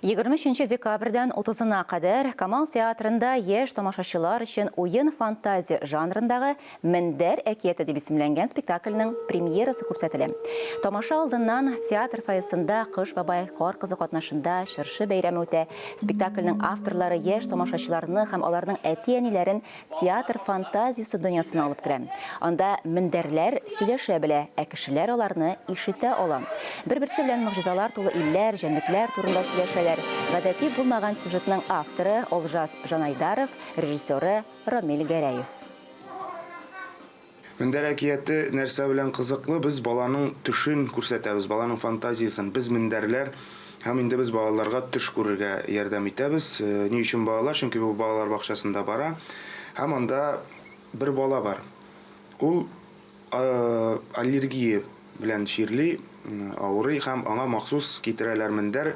23 декабрьдән 30-на кадәр Камал театрында яшь тамашачылар өчен уен фантазия жанрындагы «Мендәр әкияте» дип исемләнгән спектакльнең премьерасы күрсәтелә. Тамаша алдыннан театр фойесында Кыш бабай кар кызы катнашында чыршы бәйрәме үтә. Спектакльнең авторлары яшь тамашачыларны һәм аларның әти-әниләрен театр фантазиясе дөньясына алып керә. Анда мендәрләр сөйләшә белә, ә кешеләр аларны ишетә ала. Бер-берсе белән могҗизалар тулы илләр, җәнлекләр турында сөйләшәләр. Гадәти булмаган сюжетның авторы Олжас Жанайдаров, режиссеры Рамил Гәрәев. Мендәр әкияте нәрсә белән кызыклы, без баланың төшен күрсәтәбез, баланың фантазиясын. Без мендәрләр һәм инде без балаларга төш күрергә ярдәм итәбез. Ни өчен балалар? Чөнки бу балалар бакчасында бара. Һәм анда бер бала бар. Ул аллергия белән чирли, авырый һәм аңа махсус китерәләр мендәр.